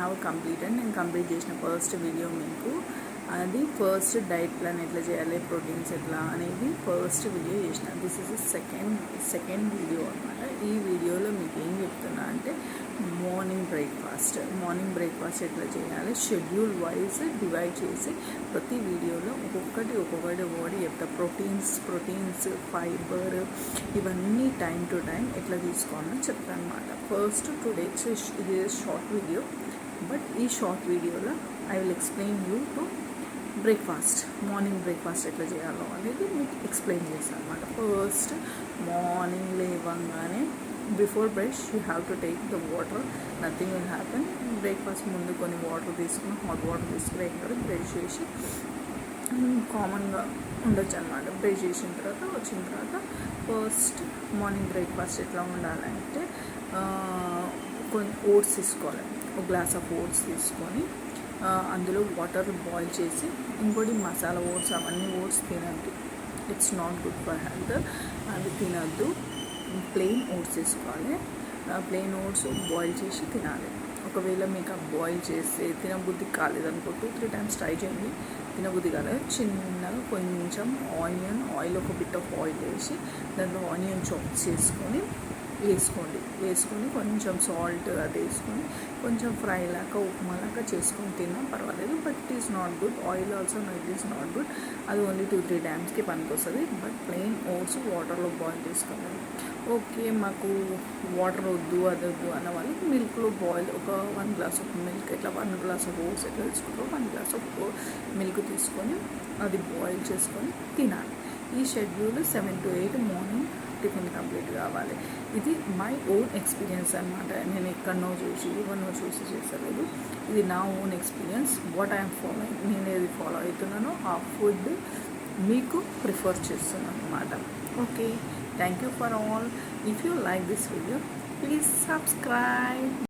Have completed. నేను complete చేసిన first video మీకు అది ఫస్ట్ డైట్ ప్లాన్ ఎట్లా చేయాలి, ప్రోటీన్స్ ఎట్లా అనేది ఫస్ట్ వీడియో చేసిన. దిస్ ఇస్ సెకండ్ వీడియో అనమాట. ఈ వీడియోలో మీకు ఏం చెప్తున్నా అంటే మార్నింగ్ బ్రేక్ఫాస్ట్ ఎట్లా చేయాలి షెడ్యూల్ వైజ్ డివైడ్ చేసి ప్రతి వీడియోలో ఒక్కొక్కటి వర్డ్ చెప్తా. ప్రోటీన్స్ ఫైబర్ ఇవన్నీ టైం టు టైం ఎట్లా తీసుకోవాలని చెప్తాను అనమాట. ఫస్ట్ టుడే ఇది షార్ట్ వీడియో, బట్ ఈ షార్ట్ వీడియోలో I will explain you to morning breakfast ఎట్లా చేయాలో అనేది మీకు ఎక్స్ప్లెయిన్ చేస్తాను అనమాట. ఫస్ట్ మార్నింగ్ లేవగానే before brush you have to take the water, nothing will happen. Breakfast ముందు కొన్ని వాటర్ తీసుకుని హాట్ వాటర్ తీసుకుని ఎక్కడ బ్రష్ చేసి కామన్గా ఉండొచ్చు అనమాట. బ్రష్ చేసిన తర్వాత వచ్చిన తర్వాత ఫస్ట్ మార్నింగ్ బ్రేక్ఫాస్ట్ ఎట్లా ఉండాలంటే కొన్ని ఓట్స్ తీసుకోవాలి. ఒక గ్లాస్ ఆఫ్ ఓట్స్ తీసుకొని అందులో వాటర్ బాయిల్ చేసి, ఇంకోటి మసాలా ఓట్స్ అవన్నీ ఓట్స్ తినద్దు, it's not good for health, అవి తినద్దు. ప్లెయిన్ ఓట్స్ తీసుకోవాలి. ప్లెయిన్ ఓట్స్ బాయిల్ చేసి తినాలి. ఒకవేళ మీకు ఆ బాయిల్ చేస్తే తినబుద్ధి కాలేదనుకో 2-3 టైమ్స్ ట్రై చేయండి. తినబుద్ధి కాలేదు చిన్నగా కొంచెం ఆయిల్ ఒక బిట్ ఆఫ్ ఆయిల్ వేసి దాంట్లో ఆనియన్ చాప్ చేసుకొని వేసుకొని కొంచెం సాల్ట్ అది వేసుకొని కొంచెం ఫ్రై లాగా ఉప్మాలాగా చేసుకొని తిన్నా పర్వాలేదు. But it is not good. Oil also it is not good. అది ఓన్లీ 2-3 టైమ్స్కి పనికి వస్తుంది. బట్ ప్లెయిన్ ఓట్స్ వాటర్లో బాయిల్ చేసుకోవాలి. ఓకే మాకు వాటర్ వద్దు అది వద్దు అన్న వాళ్ళకి మిల్క్లో బాయిల్ ఒక 1 గ్లాస్ ఆఫ్ మిల్క్, ఇట్లా 1 గ్లాస్ ఆఫ్ ఓట్స్ ఎట్లా తీసుకుంటారో 1 గ్లాస్ ఆఫ్ మిల్క్ తీసుకొని అది బాయిల్ చేసుకొని తినాలి. ఈ schedule 7 to 8 morning tiffin complete కావాలి. ఇది మై ఓన్ ఎక్స్పీరియన్స్ అనమాట. నేను ఎక్కడనో చూసి ఇవన్నో చూసి చేసలేదు. ఇది నా own experience. What I'm following, నేను ఏది ఫాలో అవుతున్నానో ఆ ఫుడ్ మీకు ప్రిఫర్ చేస్తున్నాను అనమాట. Okay, thank you for all. If you like this video please subscribe.